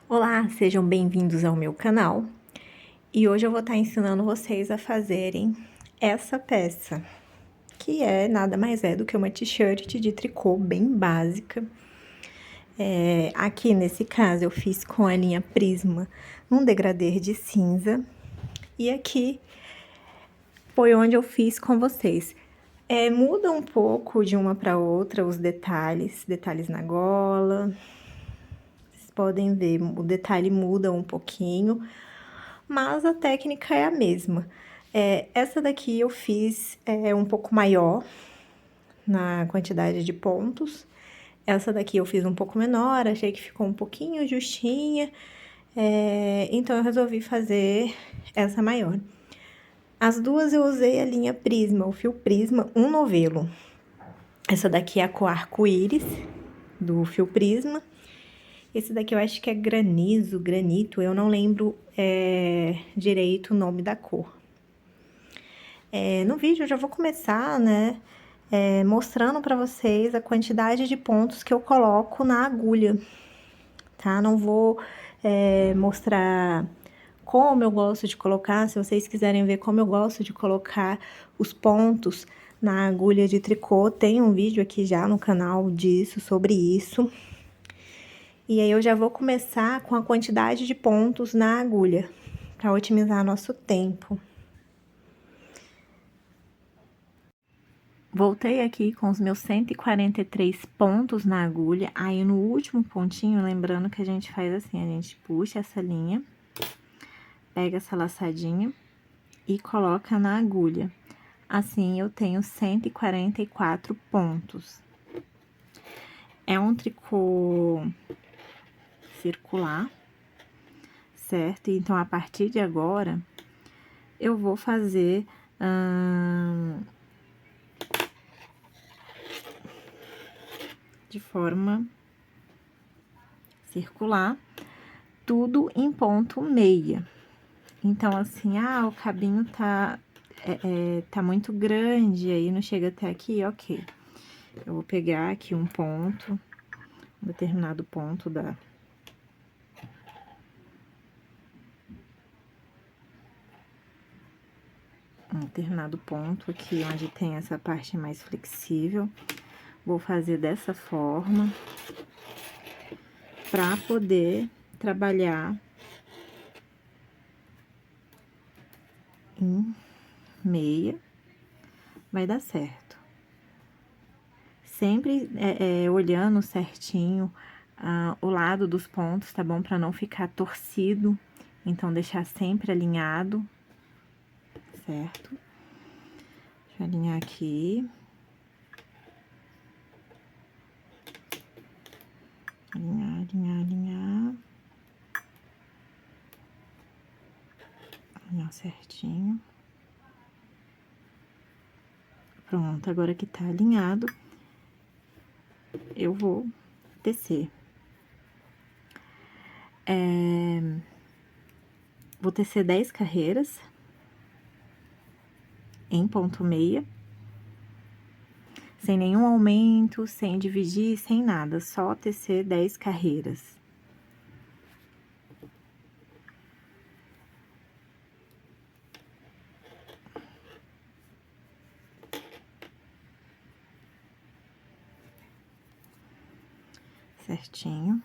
Olá, sejam bem-vindos ao meu canal. E hoje eu vou estar ensinando vocês a fazerem essa peça, que nada mais é do que uma t-shirt de tricô bem básica. Aqui nesse caso eu fiz com a linha Prisma num degradê de cinza. E aqui foi onde eu fiz com vocês. Muda um pouco de uma para outra os detalhes na gola. Vocês podem ver, o detalhe muda um pouquinho, mas a técnica é a mesma. Essa daqui eu fiz um pouco maior na quantidade de pontos. Essa daqui eu fiz um pouco menor, achei que ficou um pouquinho justinha, então eu resolvi fazer essa maior. As duas eu usei a linha Prisma, o fio Prisma, um novelo. Essa daqui é a cor arco-íris do fio Prisma. Esse daqui eu acho que é granizo, granito, eu não lembro direito o nome da cor. No vídeo eu já vou começar, né, mostrando pra vocês a quantidade de pontos que eu coloco na agulha, tá? Não vou mostrar como eu gosto de colocar. Se vocês quiserem ver como eu gosto de colocar os pontos na agulha de tricô, tem um vídeo aqui já no canal disso, sobre isso. E aí eu já vou começar com a quantidade de pontos na agulha, para otimizar nosso tempo. Voltei aqui com os meus 143 pontos na agulha. Aí, no último pontinho, lembrando que a gente faz assim, a gente puxa essa linha, pega essa laçadinha e coloca na agulha. Assim, eu tenho 144 pontos. É um tricô circular, certo? Então, a partir de agora, eu vou fazer de forma circular, tudo em ponto meia. Então, assim, o cabinho tá muito grande, aí não chega até aqui, ok. Eu vou pegar aqui um ponto, um determinado ponto um determinado ponto aqui, onde tem essa parte mais flexível. Vou fazer dessa forma, pra poder trabalhar em meia, vai dar certo. Sempre olhando certinho o lado dos pontos, tá bom? Pra não ficar torcido, então deixar sempre alinhado, certo? Deixa eu alinhar aqui. Alinhar, alinhar, alinhar. Alinhar certinho. Pronto, agora que tá alinhado, eu vou tecer. Vou tecer 10 carreiras em ponto meia, sem nenhum aumento, sem dividir, sem nada, só tecer 10 carreiras. Certinho.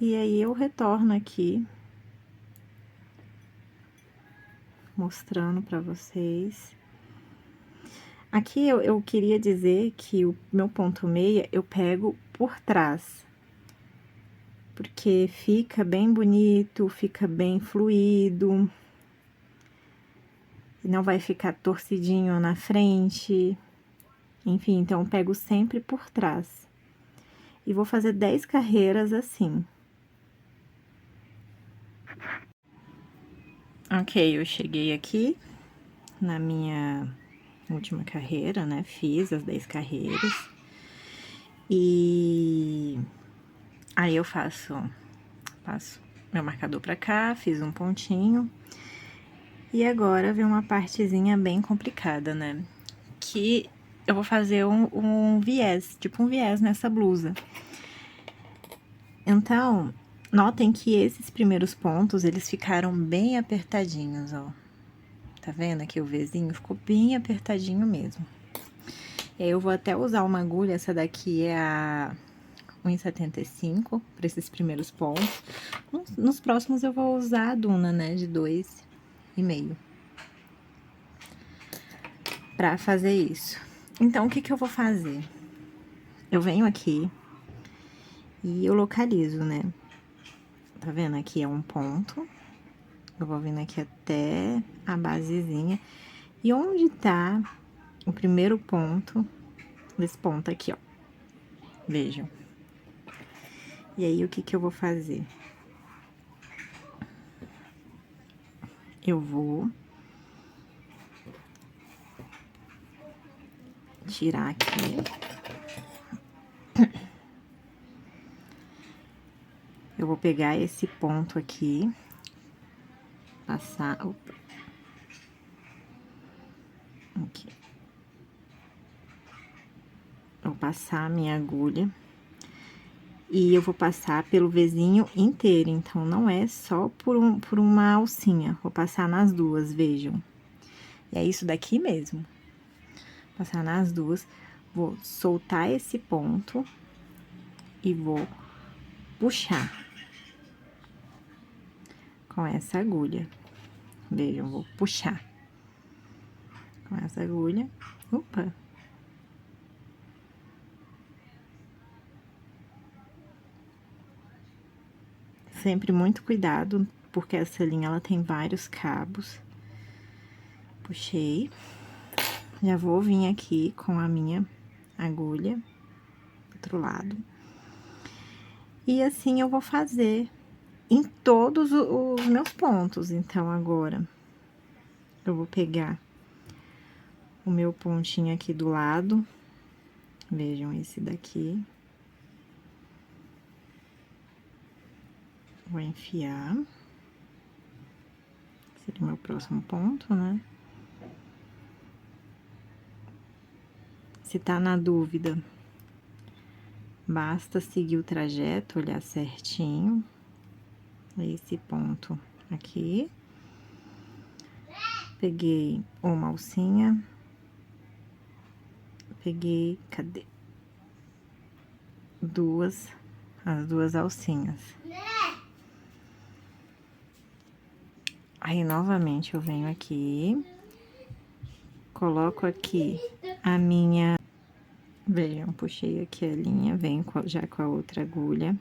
E aí, eu retorno aqui, mostrando pra vocês. Aqui, eu queria dizer que o meu ponto meia, eu pego por trás. Porque fica bem bonito, fica bem fluido. Não vai ficar torcidinho na frente. Enfim, então, eu pego sempre por trás. E vou fazer 10 carreiras assim. Ok, eu cheguei aqui na minha última carreira, né? Fiz as 10 carreiras. E aí, eu passo meu marcador pra cá, fiz um pontinho. E agora vem uma partezinha bem complicada, né? Que eu vou fazer um viés, tipo um viés nessa blusa. Então, notem que esses primeiros pontos, eles ficaram bem apertadinhos, ó. Tá vendo aqui o Vzinho? Ficou bem apertadinho mesmo. E aí, eu vou até usar uma agulha, essa daqui é a 1,75 para esses primeiros pontos. Nos próximos eu vou usar a Duna, né, de 2,5 para fazer isso. Então, o que que eu vou fazer? Eu venho aqui e eu localizo, né? Tá vendo? Aqui é um ponto. Eu vou vindo aqui até a basezinha. E onde tá o primeiro ponto, desse ponto aqui, ó. Vejam. E aí, o que que eu vou fazer? Eu vou tirar aqui. Eu vou pegar esse ponto aqui, passar, opa, aqui. Vou passar a minha agulha e eu vou passar pelo Vzinho inteiro, então, não é só por uma alcinha, vou passar nas duas, vejam. E é isso daqui mesmo. Passar nas duas, vou soltar esse ponto e vou puxar com essa agulha. Vejam, vou puxar com essa agulha. Opa! Sempre muito cuidado, porque essa linha, ela tem vários cabos. Puxei. Já vou vir aqui com a minha agulha, do outro lado. E assim eu vou fazer em todos os meus pontos. Então, agora, eu vou pegar o meu pontinho aqui do lado. Vejam esse daqui. Vou enfiar. Seria o meu próximo ponto, né? Se tá na dúvida, basta seguir o trajeto, olhar certinho. Esse ponto aqui. Peguei uma alcinha. Peguei, cadê? As duas alcinhas. Aí, novamente, eu venho aqui, coloco aqui a minha... Vejam, puxei aqui a linha, venho já com a outra agulha.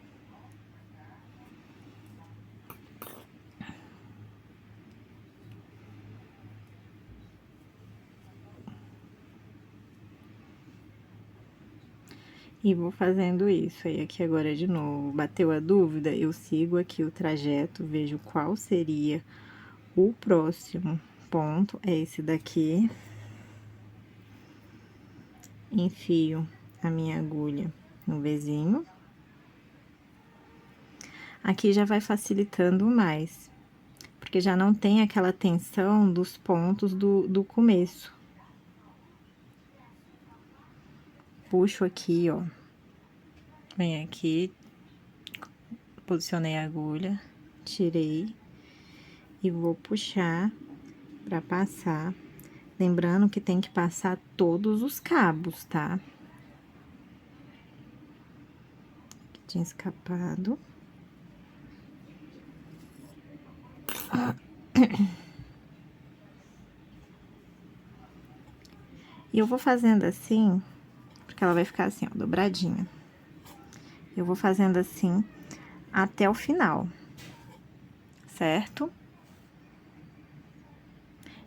E vou fazendo isso. Aí, aqui agora, de novo, bateu a dúvida, eu sigo aqui o trajeto, vejo qual seria o próximo ponto, é esse daqui. Enfio a minha agulha no Vzinho. Aqui já vai facilitando mais, porque já não tem aquela tensão dos pontos do começo. Puxo aqui, ó. Venho aqui, posicionei a agulha, tirei e vou puxar pra passar. Lembrando que tem que passar todos os cabos, tá? Que tinha escapado. E eu vou fazendo assim, porque ela vai ficar assim, ó, dobradinha. Eu vou fazendo assim até o final, certo?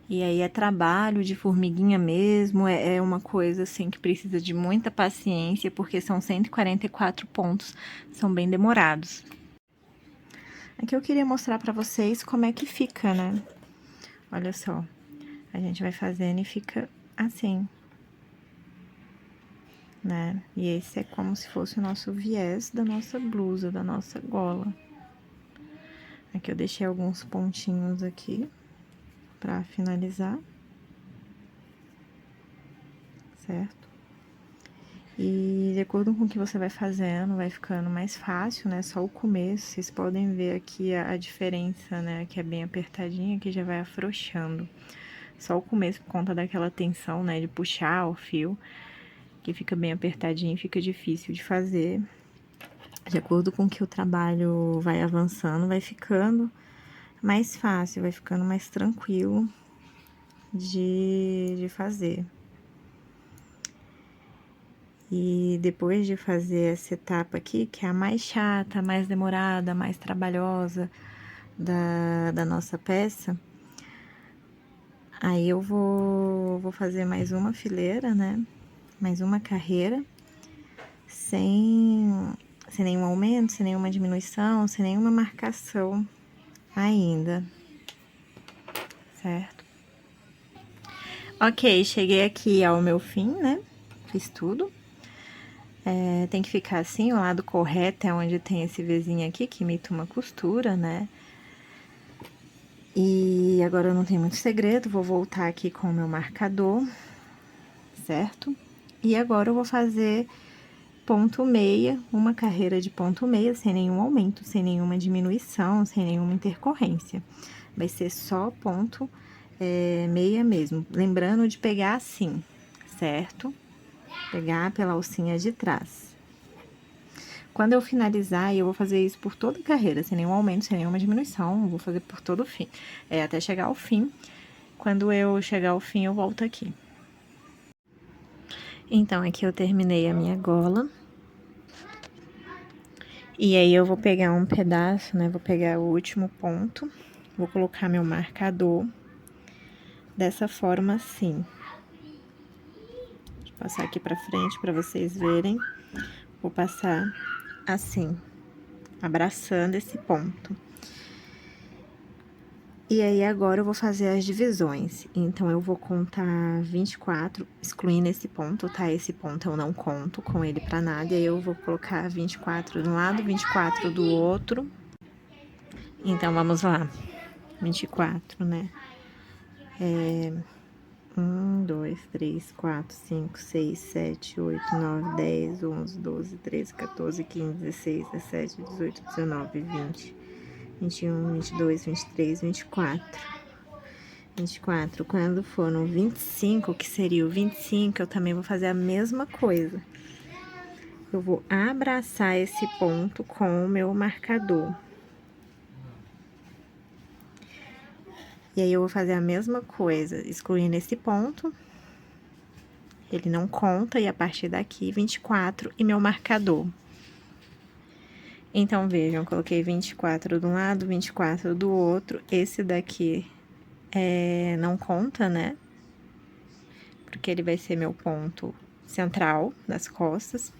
E aí, é trabalho de formiguinha mesmo, é uma coisa, assim, que precisa de muita paciência, porque são 144 pontos, são bem demorados. Aqui eu queria mostrar pra vocês como é que fica, né? Olha só, a gente vai fazendo e fica assim, né? E esse é como se fosse o nosso viés da nossa blusa, da nossa gola. Aqui eu deixei alguns pontinhos aqui pra finalizar. Certo? E de acordo com o que você vai fazendo, vai ficando mais fácil, né? Só o começo, vocês podem ver aqui a diferença, né? Que é bem apertadinha, que já vai afrouxando. Só o começo, por conta daquela tensão, né? De puxar o fio, que fica bem apertadinho, fica difícil de fazer. De acordo com que o trabalho vai avançando, vai ficando mais fácil, vai ficando mais tranquilo de fazer. E depois de fazer essa etapa aqui, que é a mais chata, a mais demorada, a mais trabalhosa da nossa peça, aí eu vou fazer mais uma fileira, né? Mais uma carreira, sem nenhum aumento, sem nenhuma diminuição, sem nenhuma marcação ainda, certo? Ok, cheguei aqui ao meu fim, né? Fiz tudo. Tem que ficar assim, o lado correto é onde tem esse Vzinho aqui, que imita uma costura, né? E agora não tem muito segredo, vou voltar aqui com o meu marcador, certo? E agora eu vou fazer ponto meia, uma carreira de ponto meia, sem nenhum aumento, sem nenhuma diminuição, sem nenhuma intercorrência. Vai ser só ponto meia mesmo. Lembrando de pegar assim, certo? Pegar pela alcinha de trás. Quando eu finalizar, eu vou fazer isso por toda a carreira, sem nenhum aumento, sem nenhuma diminuição, vou fazer por todo o fim, até chegar ao fim. Quando eu chegar ao fim, eu volto aqui. Então, aqui eu terminei a minha gola. E aí, eu vou pegar um pedaço, né, vou pegar o último ponto, vou colocar meu marcador dessa forma assim. Deixa eu passar aqui pra frente pra vocês verem. Vou passar assim, abraçando esse ponto. E aí, agora eu vou fazer as divisões. Então, eu vou contar 24, excluindo esse ponto, tá? Esse ponto eu não conto com ele pra nada. E aí, eu vou colocar 24 de um lado, 24 do outro. Então, vamos lá. 24, né? 1, 2, 3, 4, 5, 6, 7, 8, 9, 10, 11, 12, 13, 14, 15, 16, 17, 18, 19, 20, 21, 22, 23, 24. 24, quando for no 25, que seria o 25, eu também vou fazer a mesma coisa. Eu vou abraçar esse ponto com o meu marcador. E aí, eu vou fazer a mesma coisa, excluindo esse ponto. Ele não conta, e a partir daqui, 24 e meu marcador. Então, vejam, eu coloquei 24 de um lado, 24 do outro. Esse daqui não conta, né? Porque ele vai ser meu ponto central das costas.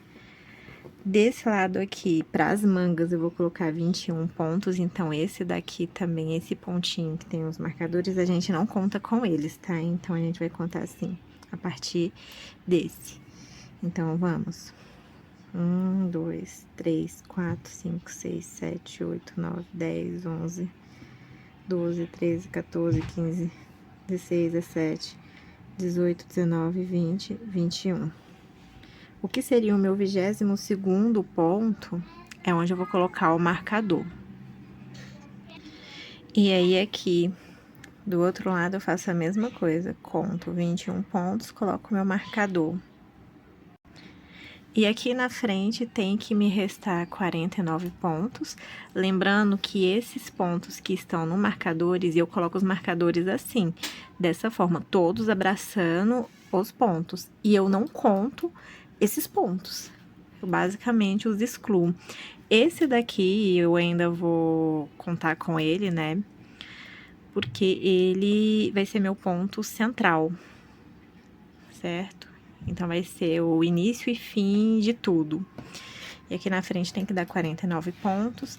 Desse lado aqui, para as mangas, eu vou colocar 21 pontos. Então, esse daqui também, esse pontinho que tem os marcadores, a gente não conta com eles, tá? Então, a gente vai contar assim, a partir desse. Então, vamos. 1, 2, 3, 4, 5, 6, 7, 8, 9, 10, 11, 12, 13, 14, 15, 16, 17, 18, 19, 20, 21. O que seria o meu 22º ponto é onde eu vou colocar o marcador. E aí, aqui, do outro lado, eu faço a mesma coisa. Conto 21 pontos, coloco o meu marcador. E aqui na frente tem que me restar 49 pontos, lembrando que esses pontos que estão no marcadores, eu coloco os marcadores assim, dessa forma, todos abraçando os pontos. E eu não conto esses pontos, eu basicamente os excluo. Esse daqui eu ainda vou contar com ele, né? Porque ele vai ser meu ponto central, certo? Então, vai ser o início e fim de tudo. E aqui na frente tem que dar 49 pontos.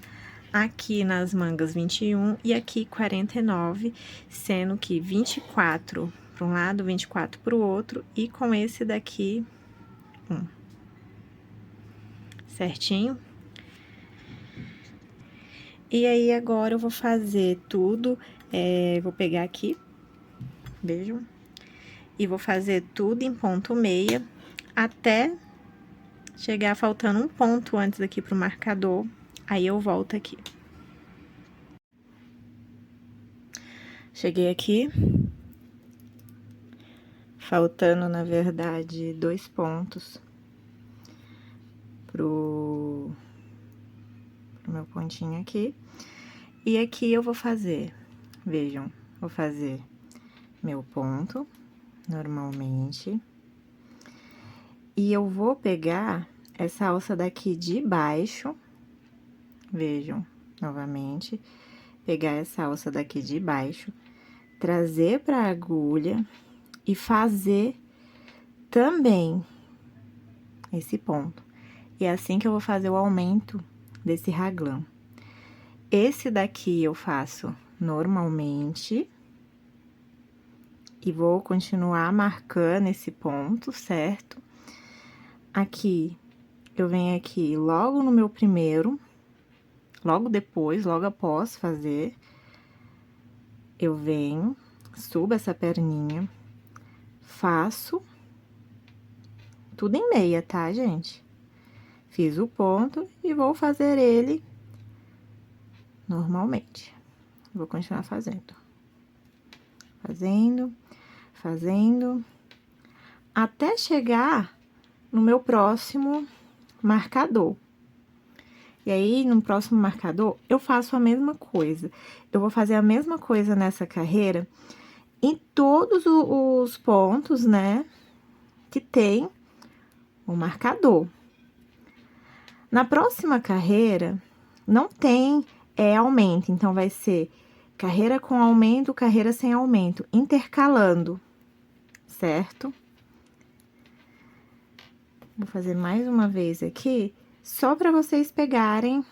Aqui nas mangas, 21. E aqui, 49, sendo que 24 para um lado, 24 para o outro. E com esse daqui, 1. Certinho? E aí, agora, eu vou fazer tudo. Vou pegar aqui, vejam. E vou fazer tudo em ponto meia, até chegar faltando um ponto antes aqui pro marcador, aí eu volto aqui. Cheguei aqui, faltando, na verdade, 2 pontos pro meu pontinho aqui. E aqui eu vou fazer, vejam, vou fazer meu ponto, normalmente. E eu vou pegar essa alça daqui de baixo, vejam, novamente, pegar essa alça daqui de baixo, trazer pra agulha e fazer também esse ponto. E é assim que eu vou fazer o aumento desse raglan. Esse daqui eu faço normalmente e vou continuar marcando esse ponto, certo? Aqui, eu venho aqui logo no meu primeiro, logo depois, logo após fazer, eu venho, subo essa perninha, faço tudo em meia, tá, gente? Fiz o ponto e vou fazer ele normalmente. Vou continuar fazendo. Fazendo, até chegar no meu próximo marcador. E aí, no próximo marcador, eu faço a mesma coisa. Eu vou fazer a mesma coisa nessa carreira em todos os pontos, né, que tem o marcador. Na próxima carreira, não tem aumento, então vai ser carreira com aumento, carreira sem aumento, intercalando, certo? Vou fazer mais uma vez aqui, só para vocês pegarem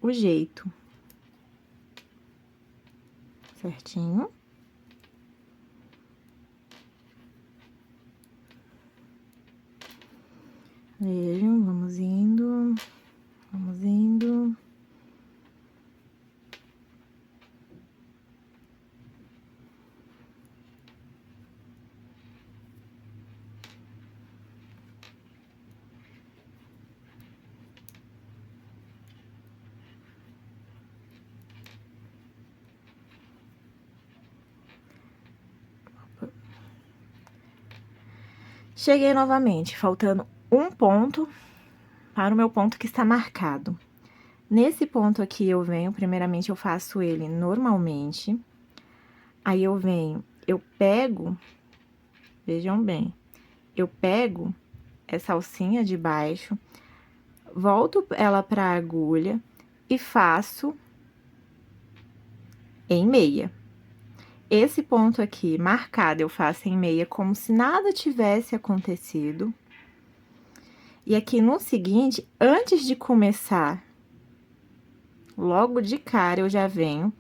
o jeito. Certinho. Vejam, vamos indo, vamos indo. Cheguei novamente, faltando um ponto para o meu ponto que está marcado. Nesse ponto aqui, eu venho, primeiramente, eu faço ele normalmente. Aí, eu venho, eu pego, vejam bem, eu pego essa alcinha de baixo, volto ela pra agulha e faço em meia. Esse ponto aqui, marcado, eu faço em meia como se nada tivesse acontecido. E aqui no seguinte, antes de começar, logo de cara, eu já venho,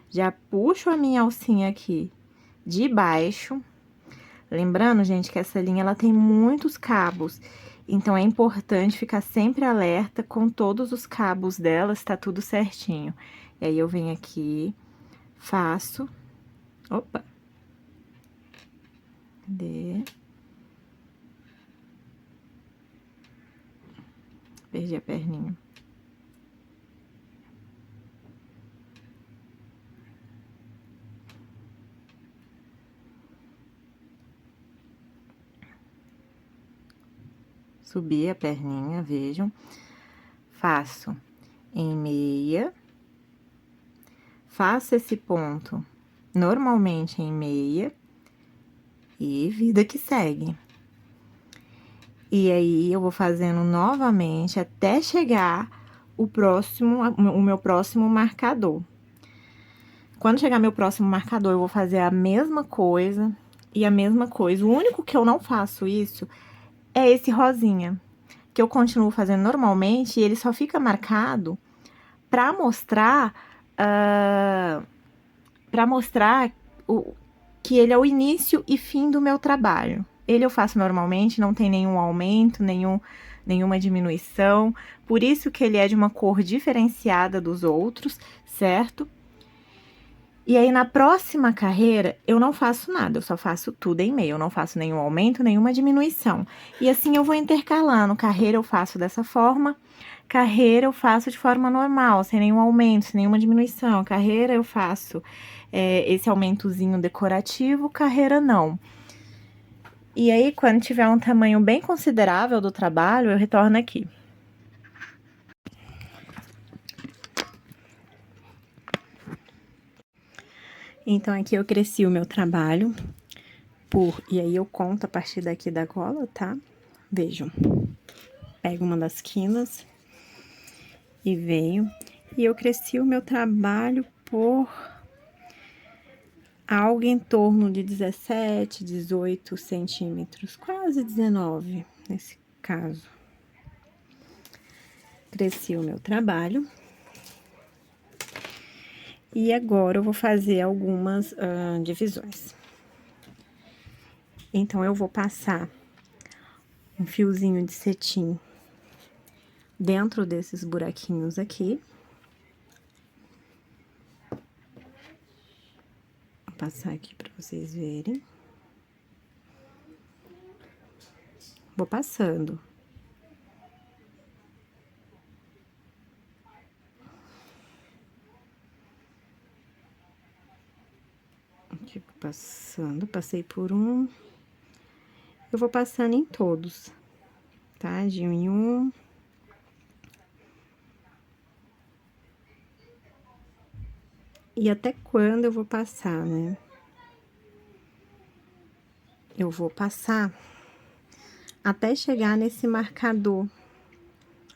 já puxo a minha alcinha aqui de baixo. Lembrando, gente, que essa linha, ela tem muitos cabos. Então, é importante ficar sempre alerta com todos os cabos dela, se tá tudo certinho. E aí, eu venho aqui, faço... Opa! Cadê? Perdi a perninha. Subi a perninha, vejam. Faço em meia. Faço esse ponto normalmente em meia. E vida que segue. E aí, eu vou fazendo novamente até chegar o meu próximo marcador. Quando chegar meu próximo marcador, eu vou fazer a mesma coisa e a mesma coisa. O único que eu não faço isso é esse rosinha, que eu continuo fazendo normalmente e ele só fica marcado pra mostrar, que ele é o início e fim do meu trabalho. Ele eu faço normalmente, não tem nenhum aumento, nenhuma diminuição. Por isso que ele é de uma cor diferenciada dos outros, certo? E aí, na próxima carreira, eu não faço nada, eu só faço tudo em meio, eu não faço nenhum aumento, nenhuma diminuição. E assim eu vou intercalando, carreira eu faço dessa forma, carreira eu faço de forma normal, sem nenhum aumento, sem nenhuma diminuição. Carreira eu faço esse aumentozinho decorativo, carreira não. E aí, quando tiver um tamanho bem considerável do trabalho, eu retorno aqui. Então, aqui eu cresci o meu trabalho e aí eu conto a partir daqui da gola, tá? Vejam. Pego uma das quinas e venho. E eu cresci o meu trabalho por algo em torno de 17, 18 centímetros, quase 19 nesse caso. Cresci o meu trabalho. E agora eu vou fazer algumas divisões. Então, eu vou passar um fiozinho de cetim dentro desses buraquinhos aqui. Vou passar aqui pra vocês verem. Vou passando. Aqui, passando, passei por um. Eu vou passando em todos, tá? De um em um. E até quando eu vou passar, né? Eu vou passar até chegar nesse marcador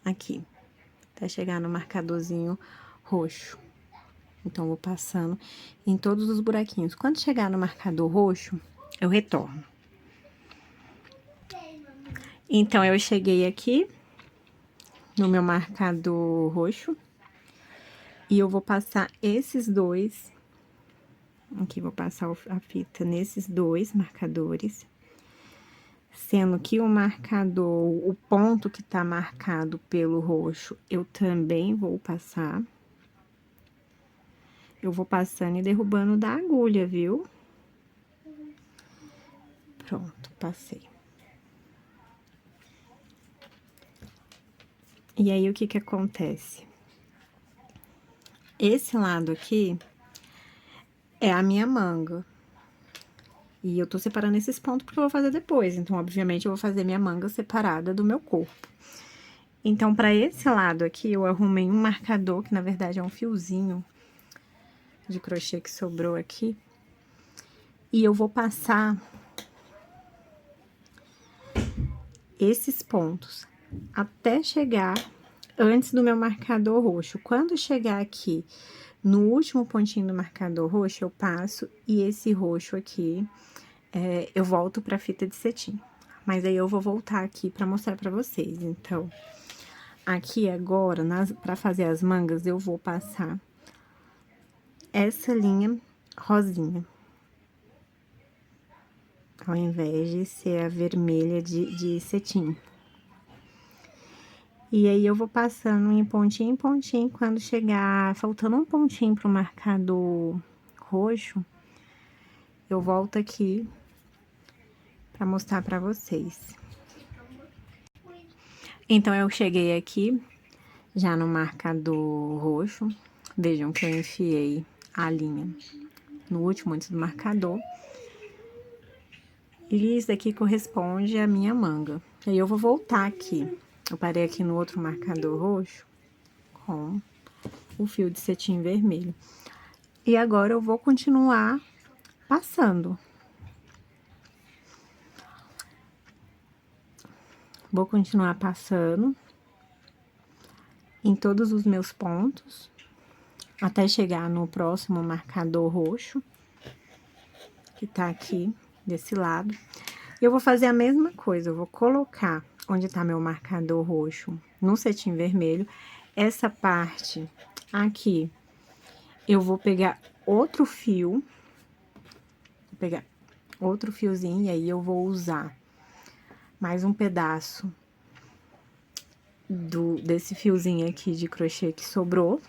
aqui. Até chegar no marcadorzinho roxo. Então, eu vou passando em todos os buraquinhos. Quando chegar no marcador roxo, eu retorno. Então, eu cheguei aqui no meu marcador roxo. E eu vou passar esses dois. Aqui, vou passar a fita nesses dois marcadores. Sendo que o marcador, o ponto que tá marcado pelo roxo, eu também vou passar. Eu vou passando e derrubando da agulha, viu? Pronto, passei. E aí, o que que acontece? Esse lado aqui é a minha manga. E eu tô separando esses pontos porque eu vou fazer depois. Então, obviamente, eu vou fazer minha manga separada do meu corpo. Então, pra esse lado aqui, eu arrumei um marcador, que na verdade é um fiozinho de crochê que sobrou aqui. E eu vou passar esses pontos até chegar antes do meu marcador roxo. Quando chegar aqui no último pontinho do marcador roxo, eu passo e esse roxo aqui eu volto pra fita de cetim. Mas aí eu vou voltar aqui pra mostrar pra vocês. Então, aqui agora, pra fazer as mangas, eu vou passar essa linha rosinha. Ao invés de ser a vermelha de cetim. E aí, eu vou passando em pontinho, quando chegar, faltando um pontinho pro marcador roxo, eu volto aqui pra mostrar pra vocês. Então, eu cheguei aqui, já no marcador roxo, vejam que eu enfiei a linha no último antes do marcador. E isso aqui corresponde à minha manga. Aí, eu vou voltar aqui. Eu parei aqui no outro marcador roxo com o fio de cetim vermelho. E agora, eu vou continuar passando. Vou continuar passando em todos os meus pontos, até chegar no próximo marcador roxo, que tá aqui, desse lado. E eu vou fazer a mesma coisa, eu vou colocar onde tá meu marcador roxo no cetim vermelho. Essa parte aqui, eu vou pegar outro fio, fiozinho, e aí eu vou usar mais um pedaço desse fiozinho aqui de crochê que sobrou,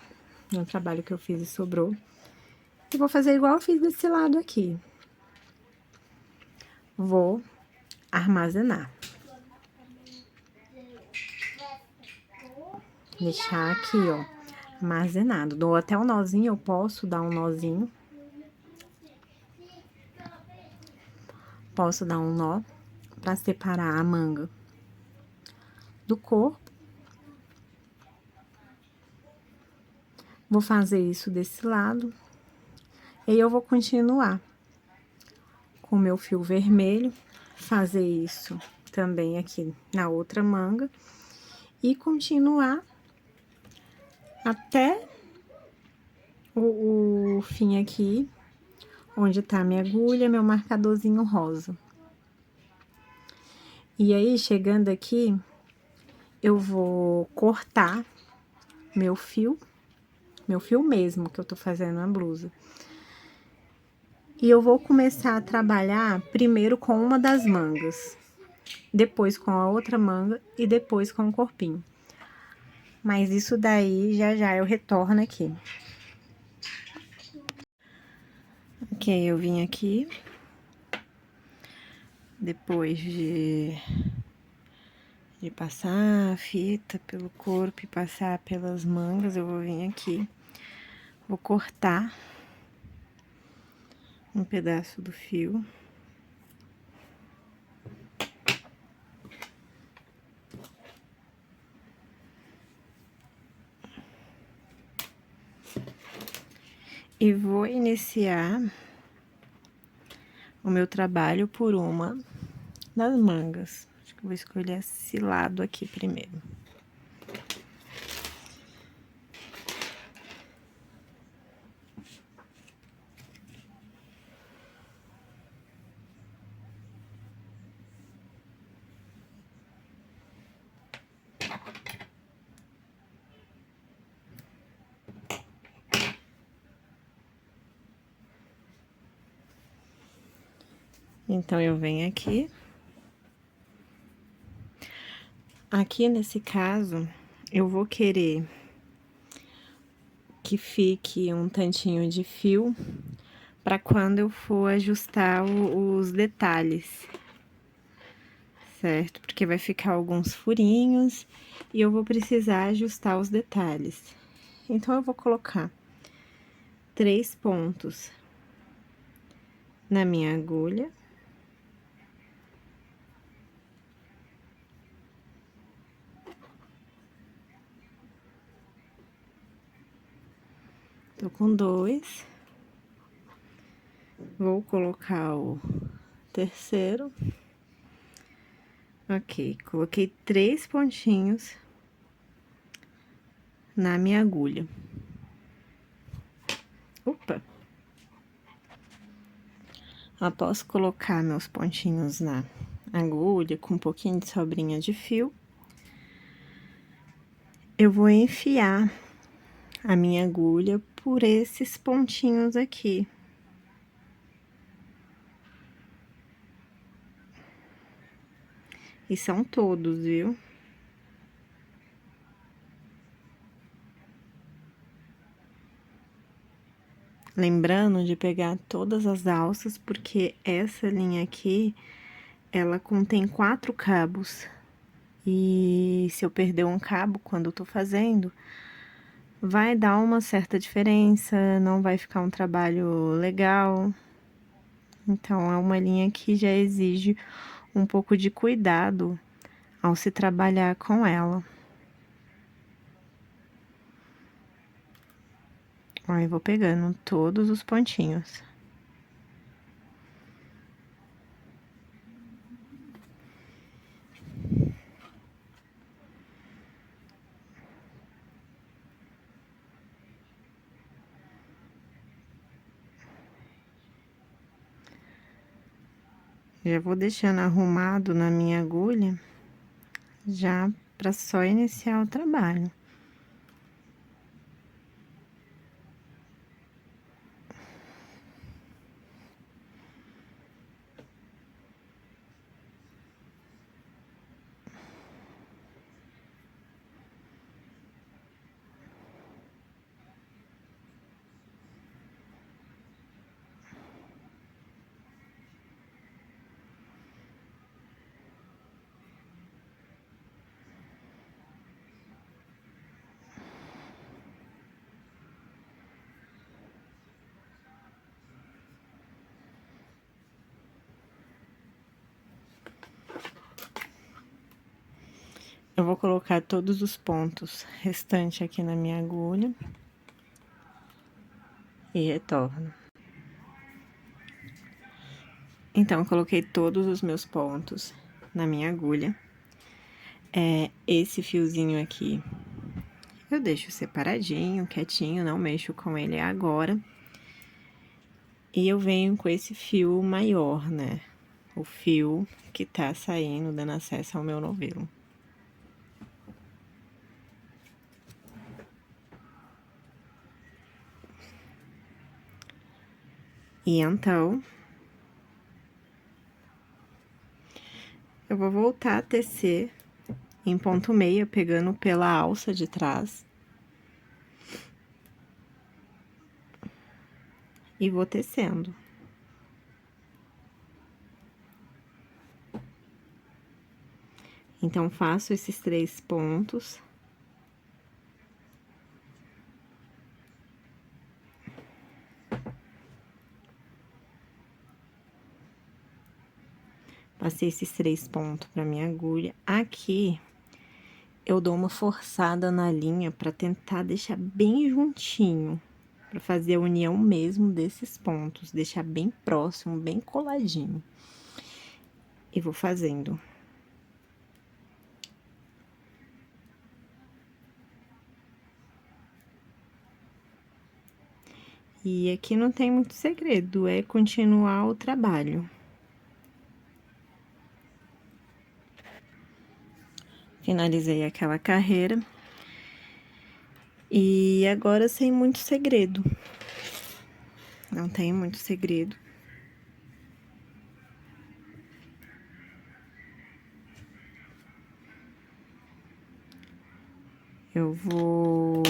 no trabalho que eu fiz e sobrou. E vou fazer igual eu fiz desse lado aqui. Vou armazenar. Deixar aqui, ó, armazenado. Dou até um nozinho, eu posso dar um nozinho. Posso dar um nó pra separar a manga do corpo. Vou fazer isso desse lado. E eu vou continuar com o meu fio vermelho, fazer isso também aqui na outra manga. E continuar até o fim aqui, onde tá minha agulha, meu marcadorzinho rosa. E aí, chegando aqui, eu vou cortar meu fio mesmo, que eu tô fazendo a blusa. E eu vou começar a trabalhar primeiro com uma das mangas, depois com a outra manga e depois com o corpinho. Mas isso daí, já eu retorno aqui. Ok, eu vim aqui, depois de passar a fita pelo corpo e passar pelas mangas, eu vou vir aqui, vou cortar um pedaço do fio. E vou iniciar o meu trabalho por uma das mangas. Acho que eu vou escolher esse lado aqui primeiro. Então, eu venho aqui. Aqui, nesse caso, eu vou querer que fique um tantinho de fio para quando eu for ajustar os detalhes, certo? Porque vai ficar alguns furinhos e eu vou precisar ajustar os detalhes. Então, eu vou colocar 3 pontos na minha agulha. Tô com 2. Vou colocar o terceiro. Ok, coloquei 3 pontinhos na minha agulha. Opa! Após colocar meus pontinhos na agulha, com um pouquinho de sobrinha de fio, eu vou enfiar a minha agulha por esses pontinhos aqui. E são todos, viu? Lembrando de pegar todas as alças, porque essa linha aqui, ela contém 4 cabos. E se eu perder um cabo quando eu tô fazendo, vai dar uma certa diferença, não vai ficar um trabalho legal. Então, é uma linha que já exige um pouco de cuidado ao se trabalhar com ela. Ó, eu vou pegando todos os pontinhos. Já vou deixando arrumado na minha agulha, já para só iniciar o trabalho. Eu vou colocar todos os pontos restantes aqui na minha agulha. E retorno. Então, eu coloquei todos os meus pontos na minha agulha. Esse fiozinho aqui, eu deixo separadinho, quietinho, não mexo com ele agora. E eu venho com esse fio maior, né? O fio que tá saindo, dando acesso ao meu novelo. E então, eu vou voltar a tecer em ponto meia, pegando pela alça de trás. E vou tecendo. Então, faço esses 3 pontos. Passei esses 3 pontos pra minha agulha. Aqui, eu dou uma forçada na linha pra tentar deixar bem juntinho. Pra fazer a união mesmo desses pontos. Deixar bem próximo, bem coladinho. E vou fazendo. E aqui não tem muito segredo, é continuar o trabalho. Finalizei aquela carreira. E agora sem muito segredo. Não tem muito segredo. Eu vou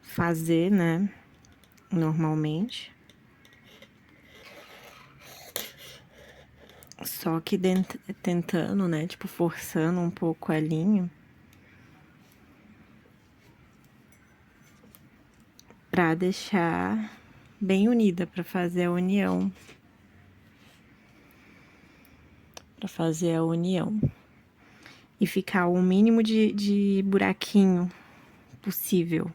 fazer, né, normalmente. Só que tentando, né, tipo, forçando um pouco a linha. Pra deixar bem unida, pra fazer a união. Pra fazer a união. E ficar o mínimo de buraquinho possível.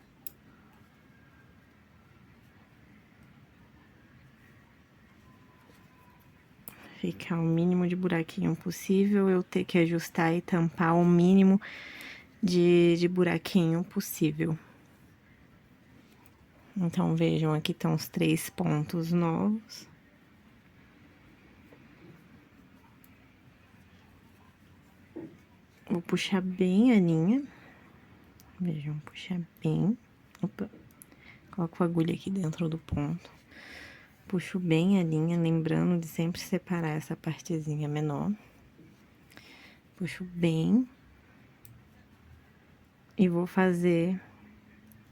Ficar o mínimo de buraquinho possível, eu ter que ajustar e tampar o mínimo de buraquinho possível. Então, vejam, aqui estão os 3 pontos novos. Vou puxar bem a linha. Vejam, puxar bem. Opa. Coloco a agulha aqui dentro do ponto. Puxo bem a linha, lembrando de sempre separar essa partezinha menor. Puxo bem. E vou fazer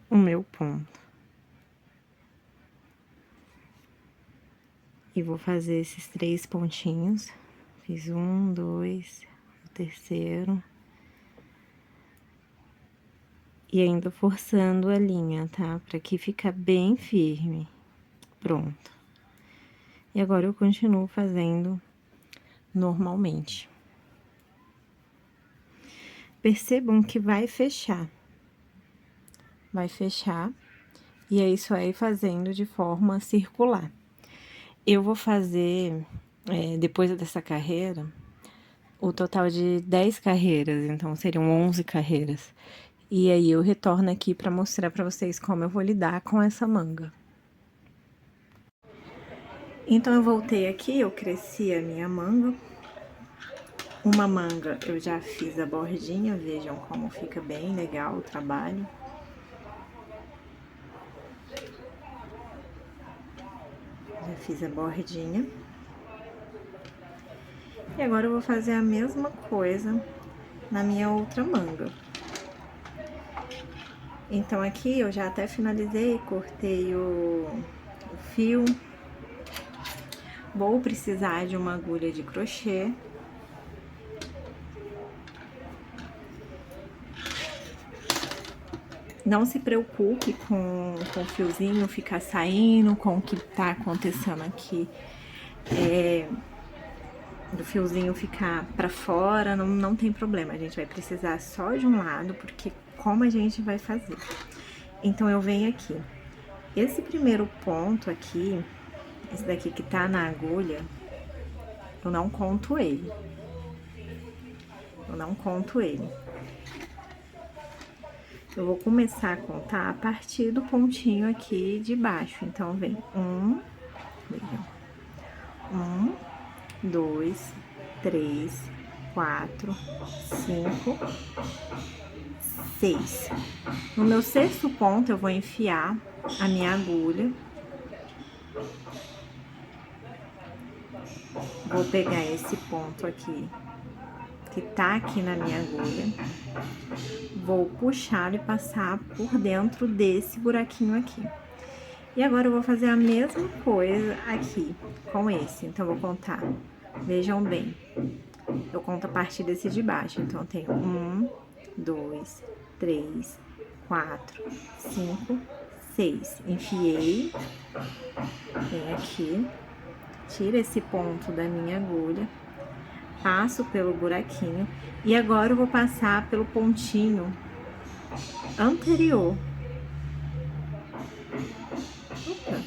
o meu ponto. E vou fazer esses 3 pontinhos. Fiz 1, 2, o terceiro. E ainda forçando a linha, tá? Pra que ficar bem firme. Pronto. E agora, eu continuo fazendo normalmente. Percebam que vai fechar. Vai fechar. E é isso aí, fazendo de forma circular. Eu vou fazer, depois dessa carreira, o total de 10 carreiras. Então, seriam 11 carreiras. E aí, eu retorno aqui pra mostrar pra vocês como eu vou lidar com essa manga. Então, eu voltei aqui, eu cresci a minha manga. Uma manga, eu já fiz a bordinha, vejam como fica bem legal o trabalho. Já fiz a bordinha. E agora, eu vou fazer a mesma coisa na minha outra manga. Então, aqui, eu já até finalizei, cortei o fio. Vou precisar de uma agulha de crochê. Não se preocupe com o fiozinho ficar saindo, com o que tá acontecendo aqui. do fiozinho ficar pra fora, não tem problema. A gente vai precisar só de um lado, porque como a gente vai fazer? Então, eu venho aqui. Esse primeiro ponto aqui, esse daqui que tá na agulha, eu não conto ele. Eu não conto ele. Eu vou começar a contar a partir do pontinho aqui de baixo. Então, vem vejam. 2, 3, 4, 5, 6. No meu sexto ponto, eu vou enfiar a minha agulha. Vou pegar esse ponto aqui, que tá aqui na minha agulha. Vou puxar e passar por dentro desse buraquinho aqui. E agora, eu vou fazer a mesma coisa aqui, com esse. Então, eu vou contar. Vejam bem. Eu conto a partir desse de baixo. Então, eu tenho 1, 2, 3, 4, 5, 6. Enfiei. Vem aqui. Tira esse ponto da minha agulha. Passo pelo buraquinho. E agora, eu vou passar pelo pontinho anterior. Opa.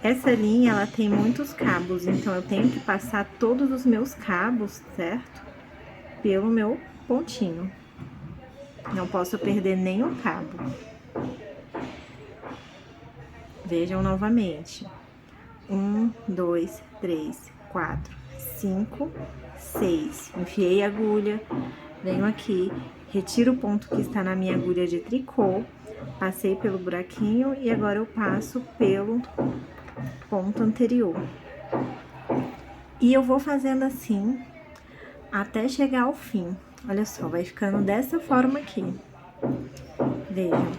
Essa linha, ela tem muitos cabos, então eu tenho que passar todos os meus cabos, certo? Pelo meu pontinho. Não posso perder nenhum cabo. Vejam novamente. 1, 2, 3, 4, 5, 6. Enfiei a agulha, venho aqui, retiro o ponto que está na minha agulha de tricô, passei pelo buraquinho e agora eu passo pelo ponto anterior. E eu vou fazendo assim até chegar ao fim. Olha só, vai ficando dessa forma aqui. Vejam.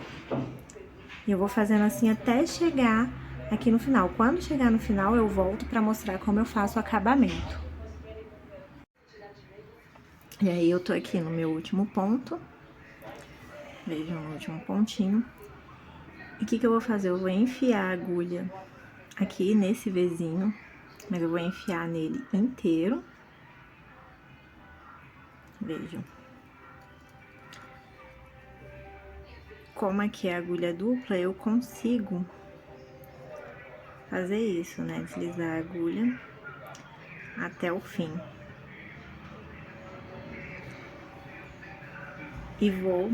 E eu vou fazendo assim até chegar aqui no final. Quando chegar no final, eu volto pra mostrar como eu faço o acabamento. E aí, eu tô aqui no meu último ponto. Vejam, no último pontinho. E o que eu vou fazer? Eu vou enfiar a agulha aqui nesse Vzinho, mas eu vou enfiar nele inteiro. Vejam. Como aqui é agulha dupla, eu consigo fazer isso, né? Deslizar a agulha até o fim. E vou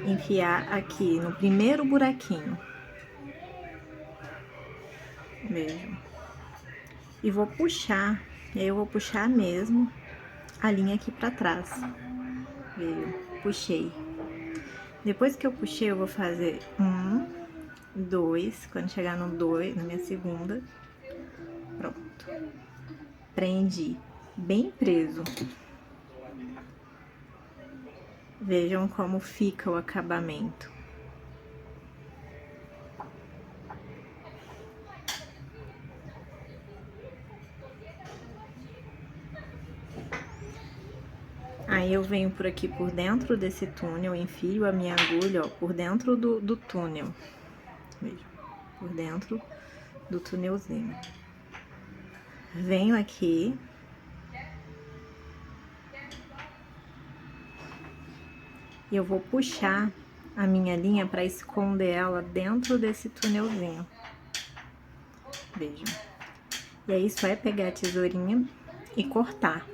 enfiar aqui no primeiro buraquinho. Vejam. E vou puxar, e aí eu vou puxar mesmo a linha aqui pra trás. Vejam, puxei. Depois que eu puxei, eu vou fazer 1, 2, quando chegar no 2, na minha segunda, pronto. Prendi bem preso. Vejam como fica o acabamento. Aí, eu venho por aqui por dentro desse túnel, enfio a minha agulha, ó, por dentro do túnel. Veja, por dentro do túnelzinho. Venho aqui. E eu vou puxar a minha linha pra esconder ela dentro desse túnelzinho. Vejam. E aí, só é pegar a tesourinha e cortar.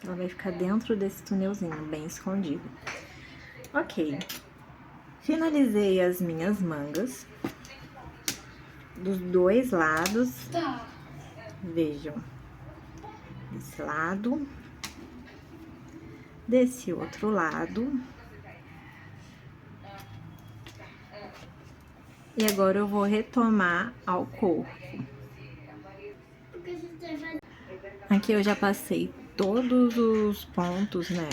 Ela vai ficar dentro desse túnelzinho, bem escondido. Ok. Finalizei as minhas mangas dos dois lados. Vejam. Desse lado. Desse outro lado. E agora eu vou retomar ao corpo. Aqui eu já passei todos os pontos, né?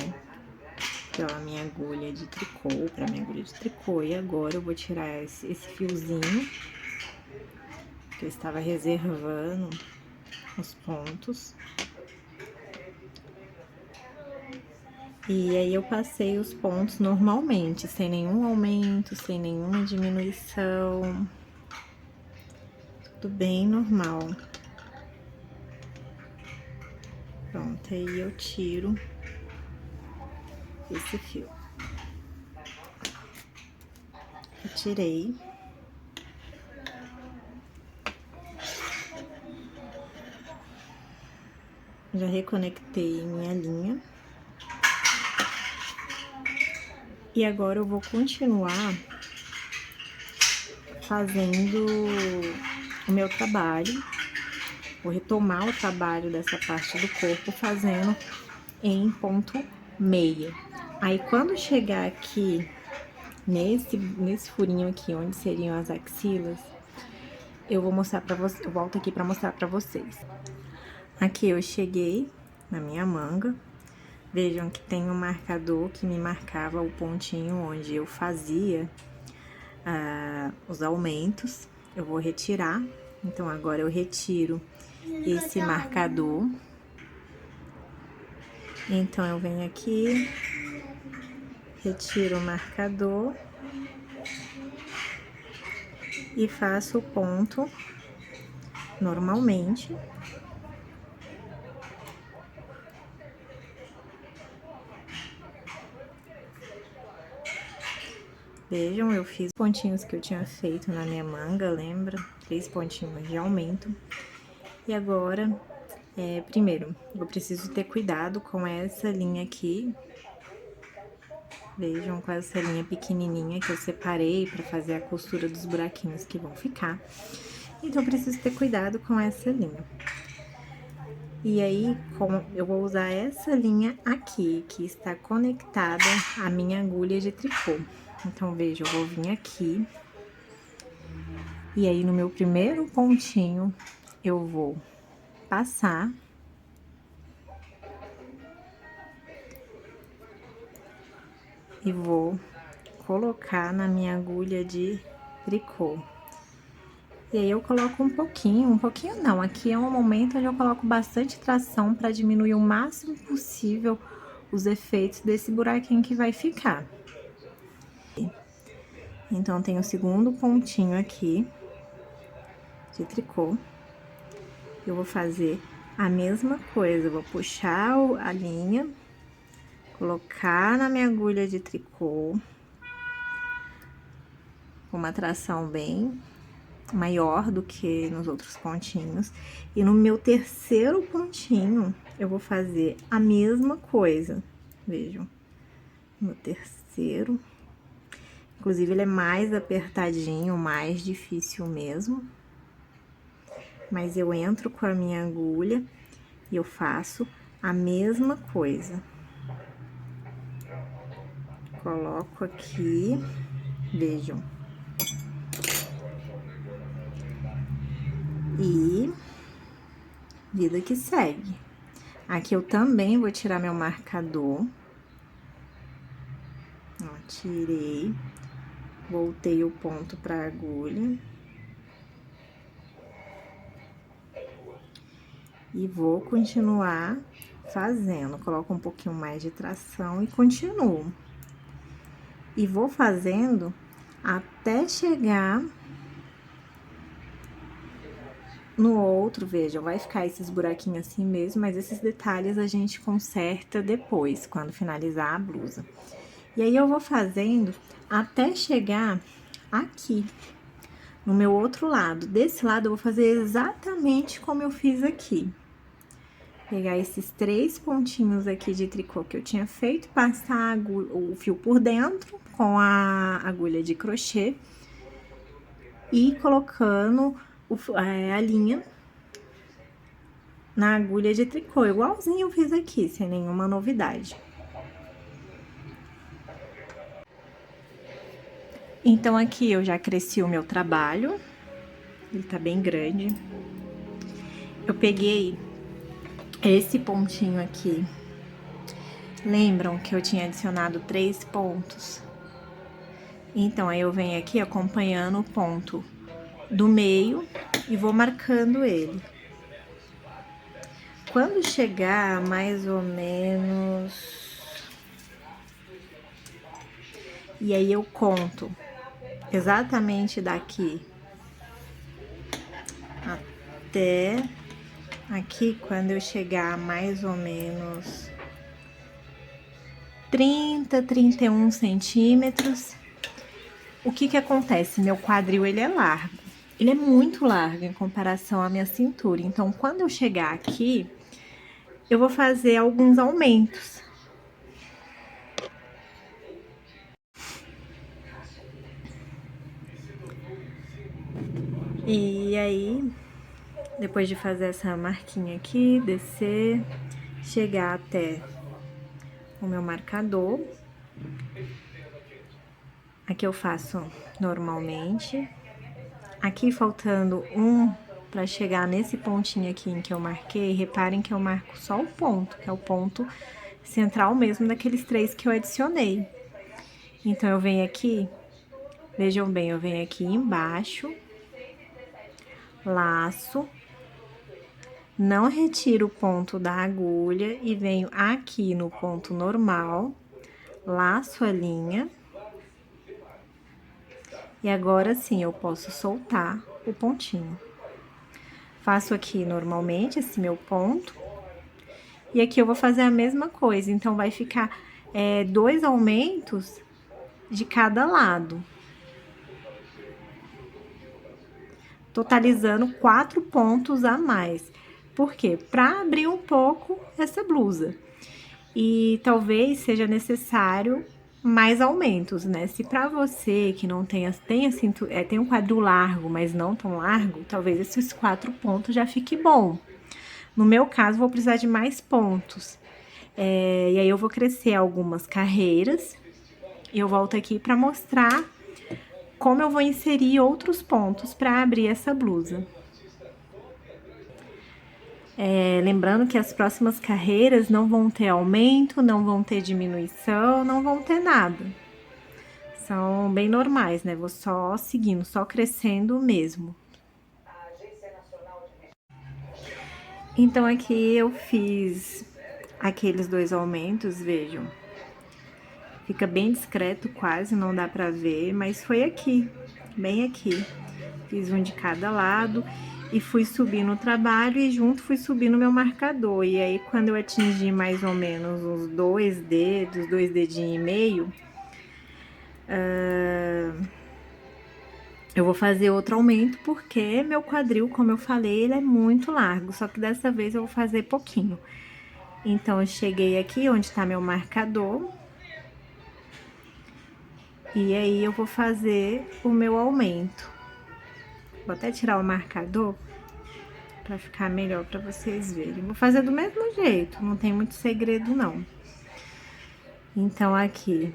Pela minha agulha de tricô, pra minha agulha de tricô. E agora eu vou tirar esse fiozinho, que eu estava reservando os pontos. E aí, eu passei os pontos normalmente, sem nenhum aumento, sem nenhuma diminuição. tudo bem normal. Pronto, aí eu tiro esse fio. Retirei. Já reconectei minha linha. E agora eu vou continuar fazendo o meu trabalho. Vou retomar o trabalho dessa parte do corpo fazendo em ponto meia. Aí, quando chegar aqui, nesse furinho aqui, onde seriam as axilas, eu vou mostrar pra vocês, eu volto aqui pra mostrar pra vocês. Aqui eu cheguei na minha manga. Vejam que tem um marcador que me marcava o pontinho onde eu fazia os aumentos. Eu vou retirar, então agora eu retiro esse marcador. Então, eu venho aqui, retiro o marcador e faço o ponto normalmente. Vejam, eu fiz pontinhos que eu tinha feito na minha manga, lembra? 3 pontinhos de aumento. E agora, primeiro, eu preciso ter cuidado com essa linha aqui. Vejam, com essa linha pequenininha que eu separei pra fazer a costura dos buraquinhos que vão ficar. Então, eu preciso ter cuidado com essa linha. E aí, eu vou usar essa linha aqui, que está conectada à minha agulha de tricô. Então, veja, eu vou vir aqui. E aí, no meu primeiro pontinho, eu vou passar. E vou colocar na minha agulha de tricô. E aí, eu coloco um pouquinho não, aqui é um momento onde eu coloco bastante tração para diminuir o máximo possível os efeitos desse buraquinho que vai ficar. Então, tem o segundo pontinho aqui de tricô. Eu vou fazer a mesma coisa, eu vou puxar a linha, colocar na minha agulha de tricô, com uma tração bem maior do que nos outros pontinhos. E no meu terceiro pontinho, eu vou fazer a mesma coisa. Vejam, no terceiro. Inclusive, ele é mais apertadinho, mais difícil mesmo. Mas eu entro com a minha agulha e eu faço a mesma coisa. Coloco aqui, vejam. E vida que segue. Aqui eu também vou tirar meu marcador. Ó, tirei, voltei o ponto pra agulha. E vou continuar fazendo. Coloco um pouquinho mais de tração e continuo. E vou fazendo até chegar no outro, veja, vai ficar esses buraquinhos assim mesmo, mas esses detalhes a gente conserta depois, quando finalizar a blusa. E aí, eu vou fazendo até chegar aqui, no meu outro lado. Desse lado, eu vou fazer exatamente como eu fiz aqui. Pegar esses 3 pontinhos aqui de tricô que eu tinha feito, passar o fio por dentro com a agulha de crochê e colocando a linha na agulha de tricô, igualzinho eu fiz aqui, sem nenhuma novidade. Então, aqui eu já cresci o meu trabalho, ele tá bem grande. Eu peguei esse pontinho aqui. Lembram que eu tinha adicionado 3 pontos? Então, aí eu venho aqui acompanhando o ponto do meio e vou marcando ele. Quando chegar mais ou menos... E aí, eu conto exatamente daqui até aqui, quando eu chegar a mais ou menos 30, 31 centímetros, o que que acontece? Meu quadril, ele é largo. Ele é muito largo em comparação à minha cintura. Então, quando eu chegar aqui, eu vou fazer alguns aumentos. E aí, depois de fazer essa marquinha aqui, descer, chegar até o meu marcador. Aqui eu faço normalmente. Aqui faltando um para chegar nesse pontinho aqui em que eu marquei, reparem que eu marco só o ponto, que é o ponto central mesmo daqueles 3 que eu adicionei. Então, eu venho aqui, vejam bem, eu venho aqui embaixo, laço, não retiro o ponto da agulha e venho aqui no ponto normal, laço a linha. E agora sim, eu posso soltar o pontinho. Faço aqui normalmente esse meu ponto. E aqui eu vou fazer a mesma coisa, então vai ficar 2 aumentos de cada lado. Totalizando 4 pontos a mais. Por quê? Para abrir um pouco essa blusa. E talvez seja necessário mais aumentos, né? Se para você que não tem um quadril largo, mas não tão largo, talvez esses 4 pontos já fique bom. No meu caso, vou precisar de mais pontos. E aí eu vou crescer algumas carreiras e eu volto aqui para mostrar como eu vou inserir outros pontos para abrir essa blusa. Lembrando que as próximas carreiras não vão ter aumento, não vão ter diminuição, não vão ter nada. São bem normais, né? Vou só seguindo, só crescendo mesmo. Então, aqui eu fiz aqueles 2 aumentos, vejam. Fica bem discreto, quase, não dá pra ver, mas foi aqui, bem aqui. Fiz um de cada lado e fui subindo o trabalho e junto fui subindo o meu marcador. E aí, quando eu atingi mais ou menos uns 2 dedos, 2 dedinhos e meio, eu vou fazer outro aumento, porque meu quadril, como eu falei, ele é muito largo, só que dessa vez eu vou fazer pouquinho. Então, eu cheguei aqui onde tá meu marcador. E aí, eu vou fazer o meu aumento. Vou até tirar o marcador pra ficar melhor pra vocês verem. Vou fazer do mesmo jeito, não tem muito segredo, não. Então, aqui,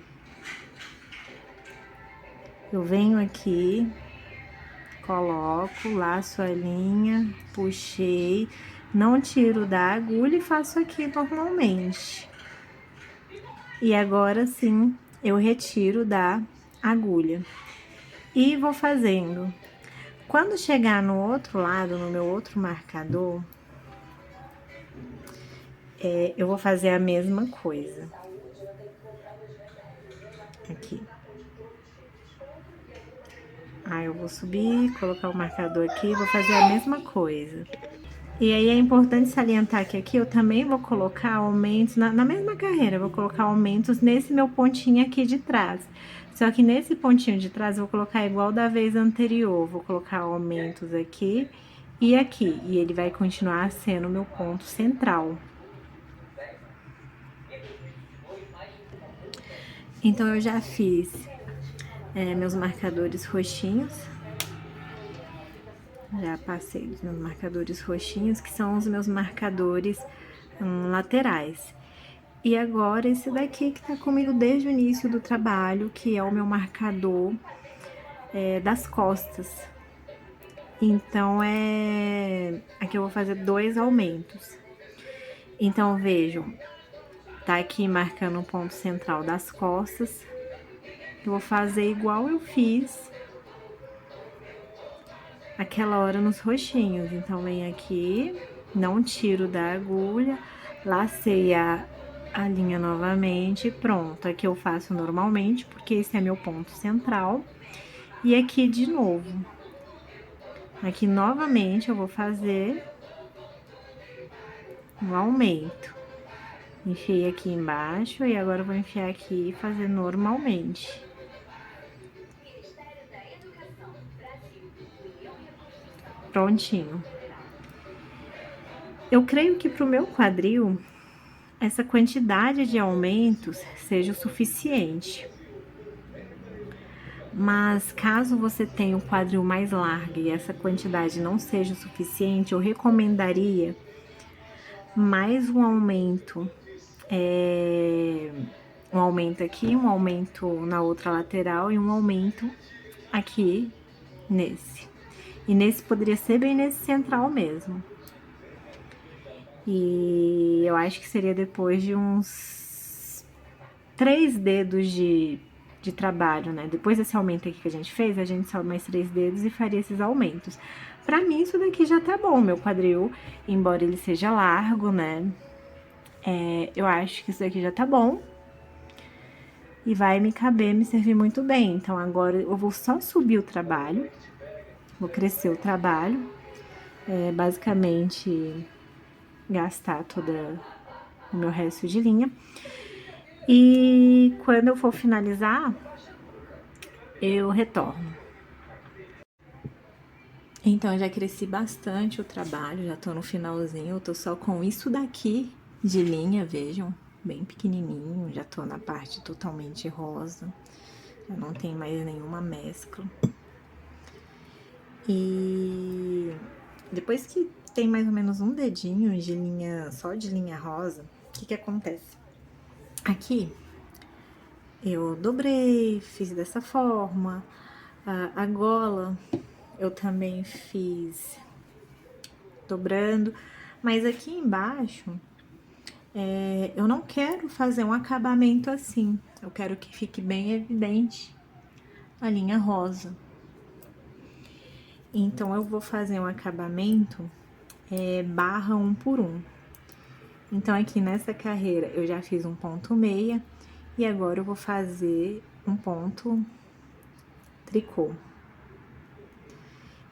eu venho aqui, coloco, laço a linha, puxei, não tiro da agulha e faço aqui normalmente. E agora sim, eu retiro da agulha. E vou fazendo. Quando chegar no outro lado, no meu outro marcador, eu vou fazer a mesma coisa. Aqui. Aí, eu vou subir, colocar o marcador aqui, vou fazer a mesma coisa. E aí, é importante salientar que aqui eu também vou colocar aumentos, na mesma carreira, eu vou colocar aumentos nesse meu pontinho aqui de trás. Só que nesse pontinho de trás, eu vou colocar igual da vez anterior, vou colocar aumentos aqui e aqui. E ele vai continuar sendo o meu ponto central. Então, eu já fiz meus marcadores roxinhos. Já passei dos meus marcadores roxinhos, que são os meus marcadores laterais. E agora, esse daqui que tá comigo desde o início do trabalho, que é o meu marcador das costas. Então, aqui eu vou fazer 2 aumentos. Então, vejam, tá aqui marcando o ponto central das costas. Eu vou fazer igual eu fiz aquela hora nos roxinhos. Então, vem aqui, não tiro da agulha, lacei a linha novamente, pronto. Aqui eu faço normalmente, porque esse é meu ponto central. E aqui de novo. Aqui, novamente, eu vou fazer um aumento. Enfiei aqui embaixo e agora eu vou enfiar aqui e fazer normalmente. Prontinho. Eu creio que pro meu quadril, essa quantidade de aumentos seja o suficiente. Mas caso você tenha um quadril mais largo e essa quantidade não seja o suficiente, eu recomendaria mais um aumento. Um aumento aqui, um aumento na outra lateral e um aumento aqui nesse. E nesse poderia ser bem nesse central mesmo. E eu acho que seria depois de uns 3 dedos de trabalho, né? Depois desse aumento aqui que a gente sobe mais 3 dedos e faria esses aumentos. Pra mim, isso daqui já tá bom, meu quadril, embora ele seja largo, né? Eu acho que isso daqui já tá bom. E vai me caber, me servir muito bem. Então, agora eu vou só subir o trabalho, vou crescer o trabalho, basicamente gastar toda o meu resto de linha. E quando eu for finalizar, eu retorno. Então, eu já cresci bastante o trabalho, já tô no finalzinho, eu tô só com isso daqui de linha, vejam, bem pequenininho, já tô na parte totalmente rosa, eu não tenho mais nenhuma mescla. E depois que tem mais ou menos um dedinho de linha, só de linha rosa, o que que acontece? Aqui, eu dobrei, fiz dessa forma, a gola eu também fiz dobrando, mas aqui embaixo eu não quero fazer um acabamento assim, eu quero que fique bem evidente a linha rosa. Então, eu vou fazer um acabamento barra 1 por 1. Então, aqui nessa carreira eu já fiz um ponto meia e agora eu vou fazer um ponto tricô.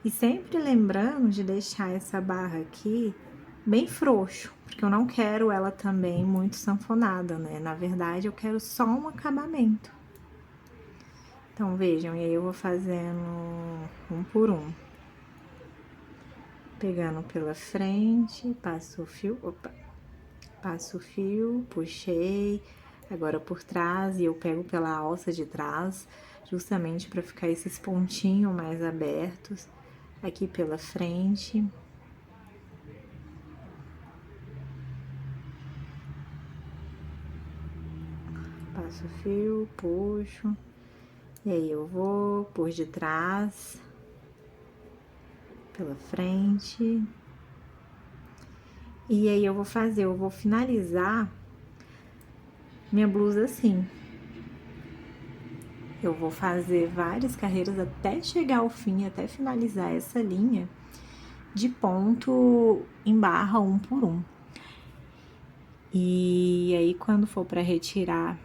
E sempre lembrando de deixar essa barra aqui bem frouxo, porque eu não quero ela também muito sanfonada, né? Na verdade, eu quero só um acabamento. Então, vejam, e aí eu vou fazendo um por um. Pegando pela frente, passo o fio, passo o fio, puxei, agora por trás, e eu pego pela alça de trás, justamente para ficar esses pontinhos mais abertos, aqui pela frente. Passo o fio, puxo, e aí eu vou por de trás, pela frente, e aí eu vou finalizar minha blusa assim. Eu vou fazer várias carreiras até chegar ao fim, até finalizar essa linha de ponto em barra 1 por 1. E aí, quando for para retirar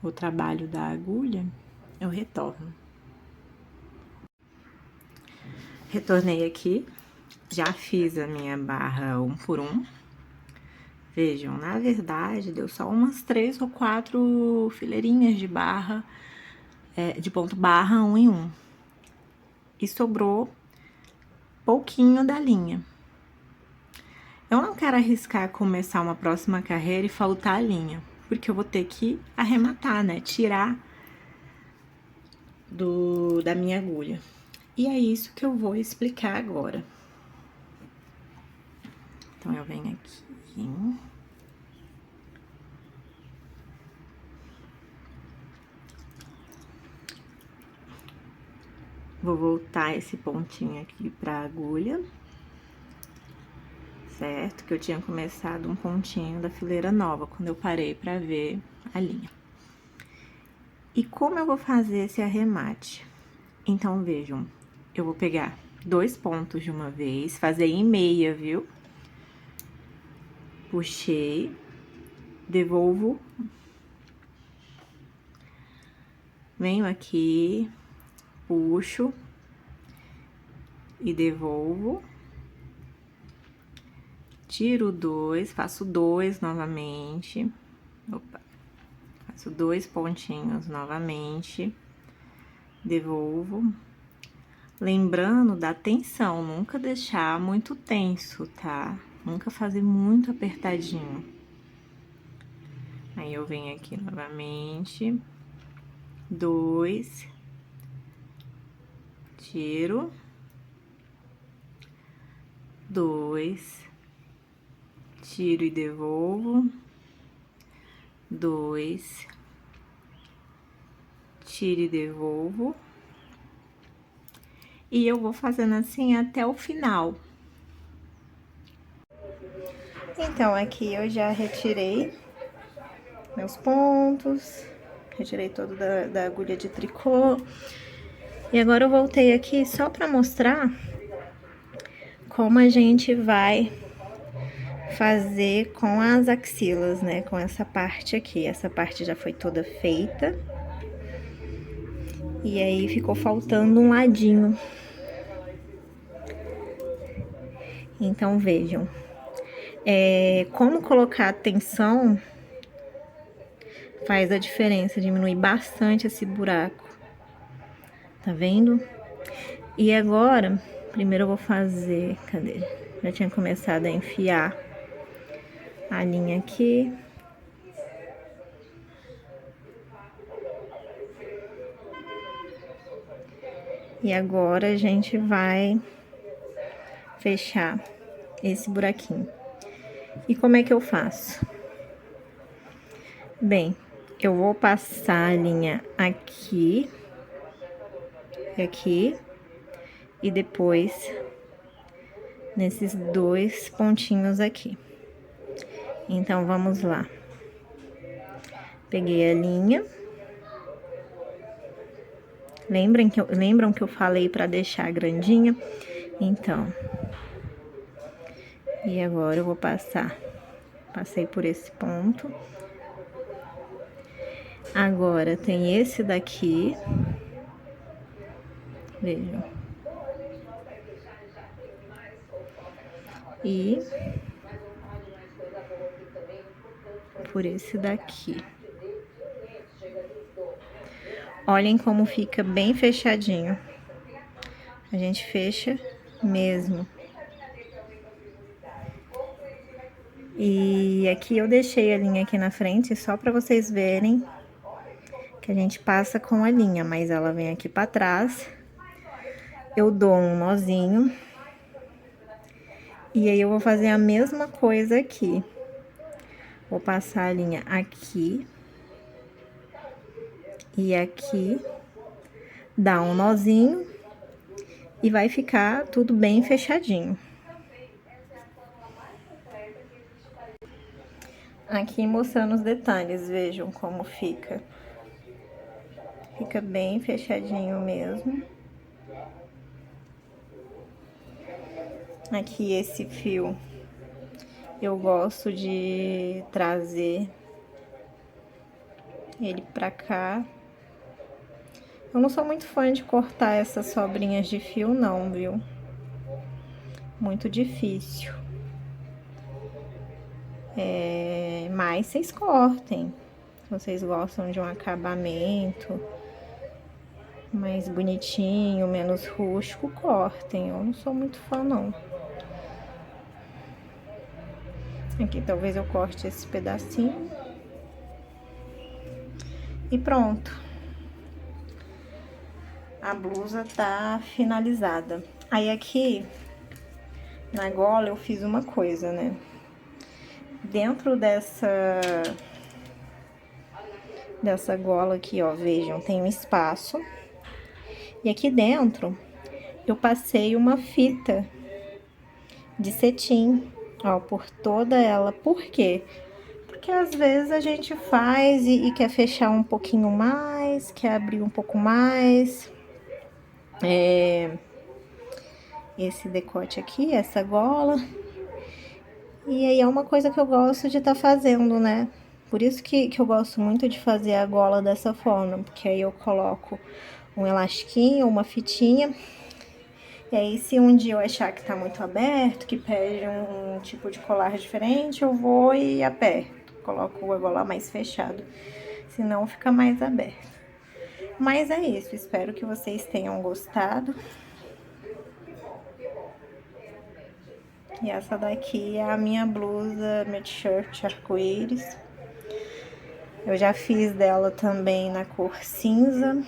o trabalho da agulha, eu retorno. Retornei aqui, já fiz a minha barra 1 por 1. Vejam, na verdade, deu só umas 3 ou 4 fileirinhas de barra, de ponto barra 1 em 1. E sobrou pouquinho da linha. Eu não quero arriscar começar uma próxima carreira e faltar a linha, porque eu vou ter que arrematar, né? Tirar da minha agulha. E é isso que eu vou explicar agora. Então, eu venho aqui. Vou voltar esse pontinho aqui pra agulha. Certo? Que eu tinha começado um pontinho da fileira nova, quando eu parei pra ver a linha. E como eu vou fazer esse arremate? Então, vejam, eu vou pegar 2 pontos de uma vez, fazer em meia, viu? Puxei, devolvo. Venho aqui, puxo. e devolvo. Tiro 2, faço 2 novamente. Opa. Faço 2 pontinhos novamente. Devolvo. Lembrando da tensão, nunca deixar muito tenso, tá? Nunca fazer muito apertadinho. Aí, eu venho aqui novamente. 2. Tiro. 2. Tiro e devolvo. 2. Tiro e devolvo. E eu vou fazendo assim até o final. Então, aqui eu já retirei meus pontos, retirei todo da agulha de tricô. E agora eu voltei aqui só pra mostrar como a gente vai fazer com as axilas, né? Com essa parte aqui. Essa parte já foi toda feita. E aí, ficou faltando um ladinho. Então, vejam. Como colocar a tensão faz a diferença, diminui bastante esse buraco. Tá vendo? E agora, primeiro eu vou fazer... Cadê? Já tinha começado a enfiar a linha aqui. E agora a gente vai fechar esse buraquinho. E como é que eu faço? Bem, eu vou passar a linha aqui e aqui, e depois nesses 2 pontinhos aqui. Então, vamos lá. Peguei a linha. Lembram que eu falei pra deixar grandinha? Então, e agora eu vou passar. Passei por esse ponto. Agora, tem esse daqui. Vejam. E por esse daqui. Olhem como fica bem fechadinho. A gente fecha mesmo. E aqui eu deixei a linha aqui na frente só pra vocês verem que a gente passa com a linha, mas ela vem aqui pra trás. Eu dou um nozinho. E aí, eu vou fazer a mesma coisa aqui. Vou passar a linha aqui. E aqui. Dar um nozinho. E vai ficar tudo bem fechadinho. Aqui mostrando os detalhes, vejam como fica. Fica bem fechadinho mesmo. Aqui esse fio, eu gosto de trazer ele pra cá. Eu não sou muito fã de cortar essas sobrinhas de fio não, viu? Muito difícil. Mas vocês cortem. Se vocês gostam de um acabamento mais bonitinho, menos rústico, cortem. Eu não sou muito fã, não. Aqui, talvez eu corte esse pedacinho. E pronto. A blusa tá finalizada. Aí, aqui, na gola, eu fiz uma coisa, né? Dentro dessa gola aqui, ó, vejam, tem um espaço. E aqui dentro, eu passei uma fita de cetim, ó, por toda ela. Por quê? Porque às vezes a gente faz e quer fechar um pouquinho mais, quer abrir um pouco mais. Esse decote aqui, essa gola. E aí é uma coisa que eu gosto de estar fazendo, né? Por isso que eu gosto muito de fazer a gola dessa forma, porque aí eu coloco um elastiquinho, uma fitinha, E aí, se um dia eu achar que tá muito aberto, que pede um tipo de colar diferente, eu vou e aperto. Coloco o gola mais fechado, senão fica mais aberto. Mas é isso, espero que vocês tenham gostado. E essa daqui é a minha blusa, minha t-shirt arco-íris. Eu já fiz dela também na cor cinza,